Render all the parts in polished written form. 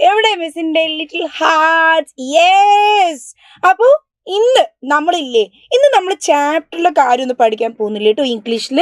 എവിടെ മിസ്സിന്റെ little hearts? Yes. അപ്പോൾ ഇന്ന് നമ്മൾ ചാപ്റ്ററിലെ കാര്യം ഒന്ന് പഠിക്കാൻ പോകുന്നില്ല കേട്ടോ. ഇംഗ്ലീഷിൽ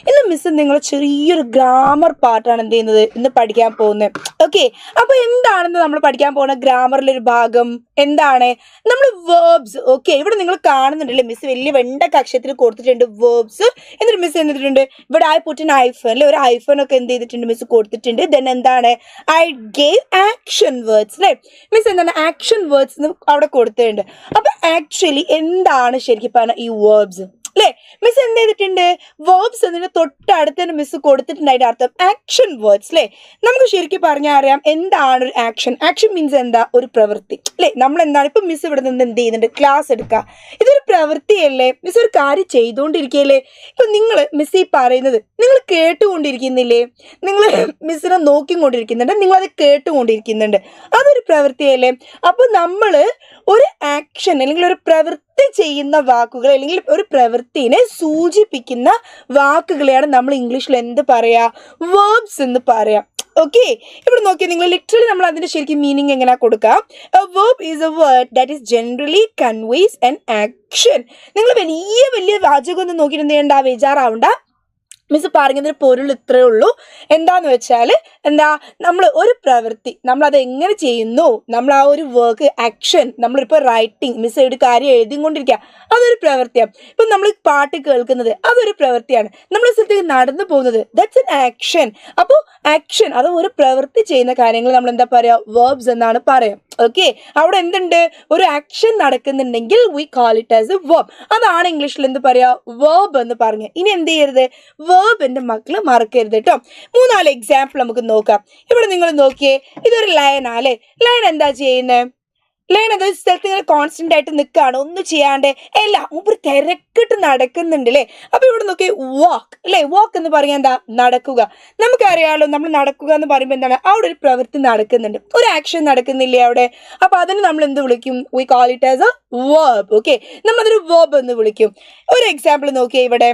ഇന്ന് മിസ് നിങ്ങൾ ചെറിയൊരു ഗ്രാമർ പാർട്ടാണ് എന്ത് ചെയ്യുന്നത് ഇന്ന് പഠിക്കാൻ പോകുന്നത്. ഓക്കെ, അപ്പോൾ എന്താണെന്ന് നമ്മൾ പഠിക്കാൻ പോകുന്ന ഗ്രാമറിലൊരു ഭാഗം എന്താണ്? നമ്മൾ വേർബ്സ്. ഓക്കെ, ഇവിടെ നിങ്ങൾ കാണുന്നുണ്ടല്ലേ, മിസ് വലിയ വെണ്ടക്ക അക്ഷരത്തിൽ കൊടുത്തിട്ടുണ്ട് വേർബ്സ്. എന്നിട്ട് മിസ് എന്തിട്ടുണ്ട് ഇവിടെ ഐ പുട്ട് ഐഫൺ അല്ലെ, ഒരു ഐഫൺ ഒക്കെ എന്ത് ചെയ്തിട്ടുണ്ട് മിസ് കൊടുത്തിട്ടുണ്ട്. ദെൻ എന്താണ് ഐ ഗേവ് ആക്ഷൻ വേർഡ്സ് അല്ലെ, മിസ് എന്താണ് ആക്ഷൻ വേർഡ്സ് അവിടെ കൊടുത്തിട്ടുണ്ട്. അപ്പൊ ആക്ച്വലി എന്താണ് ശരിക്കും പറഞ്ഞ ഈ വേർബ്സ് അല്ലെ? മിസ് എന്ത് ചെയ്തിട്ടുണ്ട് വേർബ്സ് എന്നതിന് തൊട്ടടുത്ത് തന്നെ മിസ് കൊടുത്തിട്ടുണ്ട്. അതിന്റെ അർത്ഥം ആക്ഷൻ വേർഡ്സ് അല്ലെ. നമുക്ക് ശരിക്കും പറഞ്ഞാൽ അറിയാം എന്താണ് ഒരു ആക്ഷൻ. ആക്ഷൻ മീൻസ് എന്താ? ഒരു പ്രവൃത്തി അല്ലെ. നമ്മൾ എന്താണ് ഇപ്പൊ മിസ് ഇവിടെ നിന്ന് എന്ത് ചെയ്യുന്നുണ്ട് ക്ലാസ് എടുക്കുക, ഇതൊരു പ്രവൃത്തിയല്ലേ. മിസ് ഒരു കാര്യം ചെയ്തുകൊണ്ടിരിക്കുകയല്ലേ. ഇപ്പൊ നിങ്ങൾ മിസ് ഈ പറയുന്നത് നിങ്ങൾ കേട്ടുകൊണ്ടിരിക്കുന്നില്ലേ, നിങ്ങൾ മിസ്സിനെ നോക്കിക്കൊണ്ടിരിക്കുന്നുണ്ട്, നിങ്ങളത് കേട്ടുകൊണ്ടിരിക്കുന്നുണ്ട്, അതൊരു പ്രവൃത്തിയല്ലേ. അപ്പൊ നമ്മൾ ഒരു ആക്ഷൻ അല്ലെങ്കിൽ ഒരു പ്രവൃത്തി ചെയ്യുന്ന വാക്കുകൾ അല്ലെങ്കിൽ ഒരു പ്രവൃത്തിനെ സൂചിപ്പിക്കുന്ന വാക്കുകളെയാണ് നമ്മൾ ഇംഗ്ലീഷിൽ എന്ത് പറയാ? വേർബ്സ് എന്ന് പറയാം. ഓക്കെ, ഇവിടെ നോക്കിയാൽ നിങ്ങൾ ലിറ്ററലി നമ്മൾ അതിന്റെ ശരിക്കും മീനിങ് എങ്ങനെയാ കൊടുക്കാം? A verb is a word that is generally conveys an action. നിങ്ങൾ വലിയ വാചകം ഒന്നും നോക്കിയിട്ട് എന്ത് ചെയ്യണ്ട, ബേജാറാവണ്ട. മിസ് പറഞ്ഞതിന് പൊരുൾ ഇത്രയേ ഉള്ളൂ. എന്താന്ന് വെച്ചാൽ നമ്മൾ ഒരു പ്രവൃത്തി നമ്മളത് എങ്ങനെ ചെയ്യുന്നു, നമ്മൾ ആ ഒരു വർക്ക് ആക്ഷൻ, നമ്മളിപ്പോൾ റൈറ്റിംഗ് മിസ് ഒരു കാര്യം എഴുതിക്കൊണ്ടിരിക്കുക, അതൊരു പ്രവൃത്തിയാണ്. ഇപ്പം നമ്മൾ പാട്ട് കേൾക്കുന്നത് അതൊരു പ്രവൃത്തിയാണ്. നമ്മൾ സ്ഥലത്തേക്ക് നടന്നു പോകുന്നത് ദാറ്റ്സ് എൻ ആക്ഷൻ. അപ്പോൾ ആക്ഷൻ അത് ഒരു പ്രവൃത്തി ചെയ്യുന്ന കാര്യങ്ങൾ നമ്മൾ എന്താ പറയുക? വേർബ്സ് എന്നാണ് പറയാം. ഓക്കെ, അവിടെ എന്തുണ്ട്? ഒരു ആക്ഷൻ നടക്കുന്നുണ്ടെങ്കിൽ we call it as a verb. അതാണ് ഇംഗ്ലീഷിൽ എന്ത് പറയാ? വേർബ് എന്ന് പറഞ്ഞു. ഇനി എന്ത് ചെയ്യരുത്? വേർബ് എൻ്റെ മക്കള് മറക്കരുത് കേട്ടോ. 3-4 എക്സാമ്പിൾ നമുക്ക് നോക്കാം. ഇവിടെ നിങ്ങൾ നോക്കിയേ, ഇതൊരു ലയനാ അല്ലെ. ലയൻ എന്താ ചെയ്യുന്നത്? ലയൻ അത് സ്ഥലത്ത് ഇങ്ങനെ കോൺസ്റ്റന്റ് ആയിട്ട് നിൽക്കുകയാണ്, ഒന്നും ചെയ്യാണ്ട് എല്ലാം ഒരു തിരക്കിട്ട് നടക്കുന്നുണ്ട് അല്ലേ. അപ്പൊ ഇവിടെ നോക്കിയേ, വാക്ക് അല്ലെ. വാക്ക് എന്ന് പറയാൻ എന്താ? നടക്കുക. നമുക്കറിയാലോ നമ്മൾ നടക്കുക എന്ന് പറയുമ്പോൾ എന്താണ്? അവിടെ ഒരു പ്രവൃത്തി നടക്കുന്നുണ്ട്, ഒരു ആക്ഷൻ നടക്കുന്നില്ലേ അവിടെ. അപ്പൊ അതിന് നമ്മൾ എന്ത് വിളിക്കും? We call it as a verb. Okay, നമ്മളതൊരു വേർബ് എന്ന് വിളിക്കും. ഒരു എക്സാമ്പിൾ നോക്കിയേ, ഇവിടെ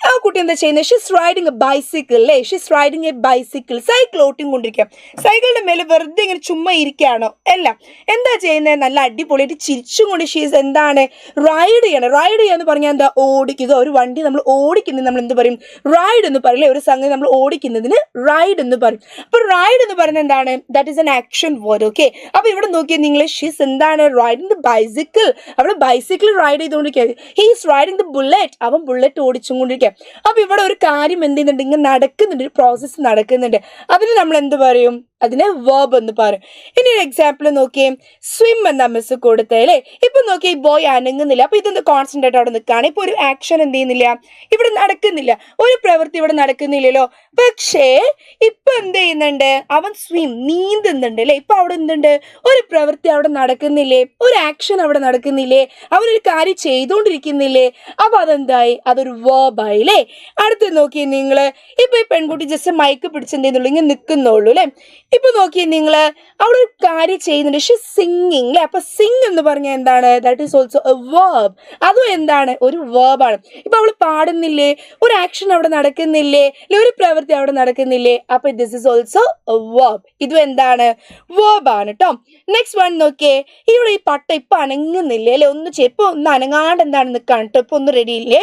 ആ കുട്ടി എന്താ ചെയ്യുന്നത്? ഷീസ് റൈഡിങ് എ ബൈസിക്കിൾ അല്ലേ. She's riding a bicycle. Cycle ഓട്ടിക്കൊണ്ടിരിക്കുക. സൈക്കിളിന്റെ മേലെ വെറുതെ ഇങ്ങനെ ചുമ്മാ ഇരിക്കുകയാണോ? അല്ല, എന്താ ചെയ്യുന്നത്? നല്ല അടിപൊളിയായിട്ട് ചിരിച്ചും കൊണ്ട് ഷീസ് എന്താണ് റൈഡ് ചെയ്യണം. റൈഡ് ചെയ്യാന്ന് പറഞ്ഞാൽ എന്താ? ഓടിക്കുക. ഒരു വണ്ടി നമ്മൾ ഓടിക്കുന്നത് നമ്മൾ എന്ത് പറയും? റൈഡ് എന്ന് പറയില്ലേ. ഒരു സംഗതി നമ്മൾ ഓടിക്കുന്നതിന് റൈഡ് എന്ന് പറയും. അപ്പൊ റൈഡ് എന്ന് പറയുന്നത് എന്താണ്? That is N action word. Okay, അപ്പൊ ഇവിടെ നോക്കിയാൽ നിങ്ങൾ ഷീസ് എന്താണ് റൈഡിങ് ദ ബൈസിക്കിൾ. അവള് ബൈസിക്കിൾ റൈഡ് ചെയ്തുകൊണ്ടിരിക്കുക. He's riding the bullet. അവൻ ബുള്ളറ്റ് ഓടിച്ചും കൊണ്ടിരിക്കുക. അപ്പൊ ഇവിടെ ഒരു കാര്യം എന്ത് ചെയ്യുന്നുണ്ട്? ഇങ്ങനെ നടക്കുന്നുണ്ട്, ഒരു പ്രോസസ്സ് നടക്കുന്നുണ്ട്. അതിന് നമ്മൾ എന്ത് പറയും? അതിനെ വേർബ് എന്ന് പറയും. ഇനി ഒരു എക്സാമ്പിൾ നോക്കിയേ, സ്വിം എന്ന മിസ് കൊടുത്തല്ലേ. ഇപ്പൊ നോക്കിയേ, ഈ ബോയ് അനങ്ങുന്നില്ല. അപ്പൊ ഇതൊന്ന് കോൺസ്റ്റന്റ് ആയിട്ട് അവിടെ നിൽക്കുകയാണ്. ഇപ്പൊ ഒരു ആക്ഷൻ എന്ത് ചെയ്യുന്നില്ല, ഇവിടെ നടക്കുന്നില്ല, ഒരു പ്രവൃത്തി ഇവിടെ നടക്കുന്നില്ലല്ലോ. പക്ഷേ ഇപ്പൊ എന്ത് ചെയ്യുന്നുണ്ട്? അവൻ സ്വിം നീന്തുന്നുണ്ട് അല്ലെ. ഇപ്പൊ അവിടെ എന്തുണ്ട്? ഒരു പ്രവൃത്തി അവിടെ നടക്കുന്നില്ലേ, ഒരു ആക്ഷൻ അവിടെ നടക്കുന്നില്ലേ, അവനൊരു കാര്യം ചെയ്തുകൊണ്ടിരിക്കുന്നില്ലേ. അപ്പൊ അതെന്തായി? അതൊരു വേർബായി അല്ലേ. അടുത്ത് നോക്കിയേ നിങ്ങള്, ഇപ്പൊ ഈ പെൺകുട്ടി ജസ്റ്റ് മൈക്ക് പിടിച്ചെന്ത് ചെയ്യുന്നുള്ളൂ, ഇങ്ങനെ നിൽക്കുന്നുള്ളൂ അല്ലെ. ഇപ്പൊ നോക്കിയേ നിങ്ങള്, അവിടെ ഒരു കാര്യം ചെയ്യുന്നുണ്ട്, ഷീ സിംഗിങ് അല്ലെ. അപ്പൊ സിംഗ് എന്ന് പറഞ്ഞാൽ എന്താണ്? That is also A verb. അതും എന്താണ്? ഒരു വേർബാണ്. ഇപ്പൊ അവള് പാടുന്നില്ലേ, ഒരു ആക്ഷൻ അവിടെ നടക്കുന്നില്ലേ, ഒരു പ്രവൃത്തി അവിടെ നടക്കുന്നില്ലേ. അപ്പൊ this is also A verb. ഇതും എന്താണ്? വേർബാണ് കേട്ടോ. നെക്സ്റ്റ് വൺ നോക്കിയേ, ഇവിടെ ഈ പട്ട ഇപ്പൊ അനങ്ങുന്നില്ലേ അല്ലെ, ഇപ്പൊ ഒന്ന് അനങ്ങാണ്ട് എന്താണ് നിൽക്കാണ് കേട്ടോ, ഇപ്പൊ ഒന്നും റെഡി ഇല്ലേ.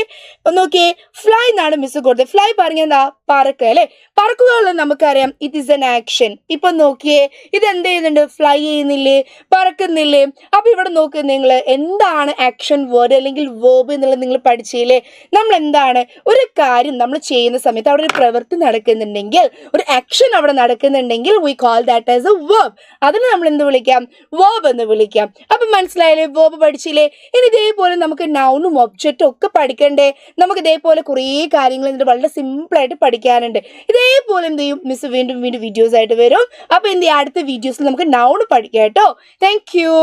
നോക്കിയേ, ഫ്ലൈ എന്നാണ് മിസ് കൊടുത്തത്. ഫ്ലൈ പറഞ്ഞ എന്താ? പറക്കുക അല്ലെ. പറക്കുക നമുക്കറിയാം, ഇറ്റ് ഈസ് എൻ ആക്ഷൻ. ഇപ്പൊ നോക്കിയേ, ഇത് എന്ത് ചെയ്യുന്നുണ്ട്? ഫ്ലൈ ചെയ്യുന്നില്ലേ, പറക്കുന്നില്ലേ. അപ്പൊ ഇവിടെ നോക്കുക നിങ്ങൾ, എന്താണ് ആക്ഷൻ വേർഡ് അല്ലെങ്കിൽ വേർബ് എന്നുള്ളത് നിങ്ങൾ പഠിച്ചില്ലേ. നമ്മൾ എന്താണ് ഒരു കാര്യം നമ്മൾ ചെയ്യുന്ന സമയത്ത് അവിടെ ഒരു പ്രവൃത്തി നടക്കുന്നുണ്ടെങ്കിൽ, ഒരു ആക്ഷൻ അവിടെ നടക്കുന്നുണ്ടെങ്കിൽ we call that as a verb. അതിന് നമ്മൾ എന്ത് വിളിക്കാം? വേർബ് എന്ന് വിളിക്കാം. അപ്പൊ മനസ്സിലായില്ലേ? വേർബ് പഠിച്ചില്ലേ. ഇനി ഇതേപോലെ നമുക്ക് നൗണും ഒബ്ജക്റ്റും ഒക്കെ പഠിക്കണ്ടേ. നമുക്ക് ഇതേപോലെ കുറേ കാര്യങ്ങൾ എന്നിട്ട് വളരെ സിമ്പിൾ ആയിട്ട് പഠിക്കാനുണ്ട്. ഇതേപോലെ എന്ത് ചെയ്യും മിസ് വീണ്ടും വീഡിയോസ് ആയിട്ട് വരും. അപ്പൊ എന്ത് ചെയ്യും? അടുത്ത വീഡിയോസിൽ നമുക്ക് നൗൺ പഠിക്കാം കേട്ടോ. Thank you.